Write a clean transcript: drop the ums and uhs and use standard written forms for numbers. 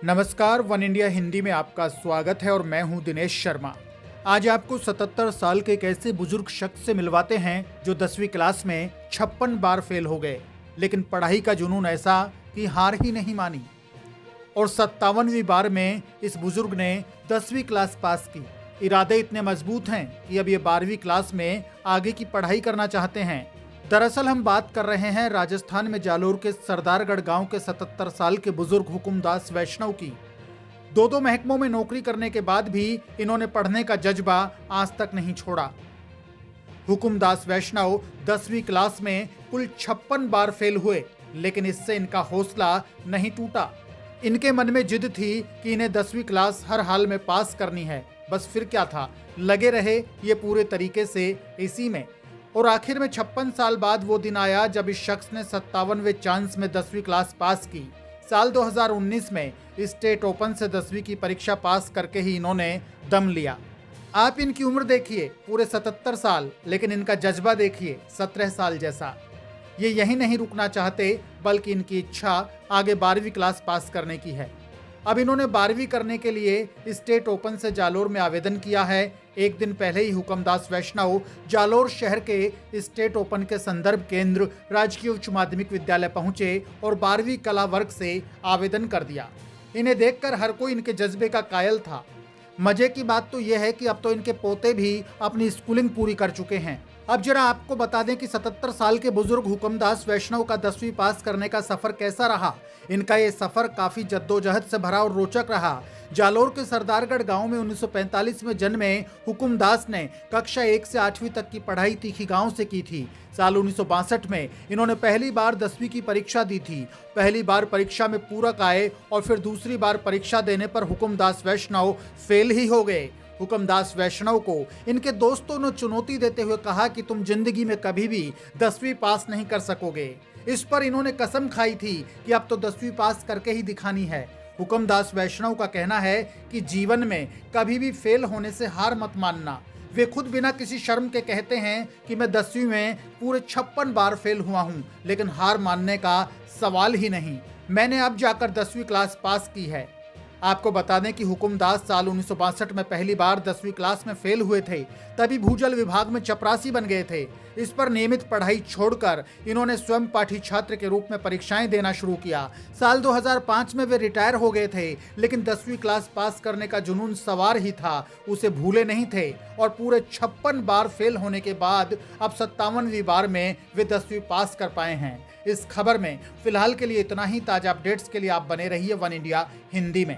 नमस्कार, one India Hindi में आपका स्वागत है और मैं हूं दिनेश शर्मा। आज आपको 77 साल के एक ऐसे बुजुर्ग शख्स से मिलवाते हैं जो 10वीं क्लास में 56 बार फेल हो गए, लेकिन पढ़ाई का जुनून ऐसा कि हार ही नहीं मानी। और 57वीं बार में इस बुजुर्ग ने 10वीं क्लास पास की। इरादे इतने मजबूत हैं कि अब ये 12वीं क्लास में आगे की पढ़ाई करना चाहते हैं। दरअसल हम बात कर रहे हैं राजस्थान में जालोर के सरदारगढ़ गांव के 77 साल के बुजुर्ग हुकुमदास वैष्णव की। दो महकमों में नौकरी करने के बाद भी इन्होंने पढ़ने का जज्बा आज तक नहीं छोड़ा। हुकुमदास वैष्णव 10वीं क्लास में कुल 56 बार फेल हुए, लेकिन इससे इनका हौसला नहीं टूटा। इनके मन में जिद थी कि इन्हें 10वीं क्लास हर हाल में पास करनी है। बस फिर क्या था, लगे रहे ये पूरे तरीके से इसी में। और आखिर में 56 साल बाद वो दिन आया जब इस शख्स ने 57वें चांस में 10वीं क्लास पास की। साल 2019 में स्टेट ओपन से 10वीं की परीक्षा पास करके ही इन्होंने दम लिया। आप इनकी उम्र देखिए, पूरे 77 साल, लेकिन इनका जज्बा देखिए 17 साल जैसा। ये यहीं नहीं रुकना चाहते, बल्कि इनकी इच्छा आगे 12वीं क्लास पास करने की है। अब इन्होंने 12वीं करने के लिए स्टेट ओपन से जालोर में आवेदन किया है। एक दिन पहले ही हुकुमदास वैष्णव जालोर शहर के स्टेट ओपन के संदर्भ केंद्र राजकीय उच्च माध्यमिक विद्यालय पहुंचे और 12वीं कला वर्ग से आवेदन कर दिया। इन्हें देखकर हर कोई इनके जज्बे का कायल था। मजे की बात तो यह है कि अब तो इनके पोते भी अपनी स्कूलिंग पूरी कर चुके हैं। अब जरा आपको बता दें कि 77 साल के बुजुर्ग हुकुमदास वैष्णव का 10वीं पास करने का सफर कैसा रहा। इनका ये सफर काफी जद्दोजहद से भरा और रोचक रहा। जालोर के सरदारगढ़ गांव में 1945 में जन्मे हुकुमदास ने कक्षा 1 से 8वीं तक की पढ़ाई तीखी गांव से की थी। साल 1962 में इन्होंने पहली बार 10वीं की परीक्षा दी थी। पहली बार परीक्षा में पूरक आए और फिर दूसरी बार परीक्षा देने पर हुकुमदास वैष्णव फेल ही हो गए। हुकुमदास वैष्णव को इनके दोस्तों ने चुनौती देते हुए कहा कि तुम जिंदगी में कभी भी 10वीं पास नहीं कर सकोगे। इस पर इन्होंने कसम खाई थी कि अब तो 10वीं पास करके ही दिखानी है। हुकुमदास वैष्णव का कहना है कि जीवन में कभी भी फेल होने से हार मत मानना। वे खुद बिना किसी शर्म के कहते हैं कि मैं 10वीं में पूरे 56 बार फेल हुआ हूं, लेकिन हार मानने का सवाल ही नहीं। मैंने अब जाकर 10वीं क्लास पास की है। आपको बता दें कि हुकुमदास साल 1962 में पहली बार 10वीं क्लास में फेल हुए थे। तभी भूजल विभाग में चपरासी बन गए थे। इस पर नियमित पढ़ाई छोड़कर इन्होंने स्वयं पाठी छात्र के रूप में परीक्षाएं देना शुरू किया। साल 2005 में वे रिटायर हो गए थे, लेकिन 10वीं क्लास पास करने का जुनून सवार ही था, उसे भूले नहीं थे। और पूरे 56 बार फेल होने के बाद अब 57वीं बार में वे 10वीं पास कर पाए हैं। इस खबर में फिलहाल के लिए इतना ही। ताजा अपडेट्स के लिए आप बने रहिए वन इंडिया हिंदी में।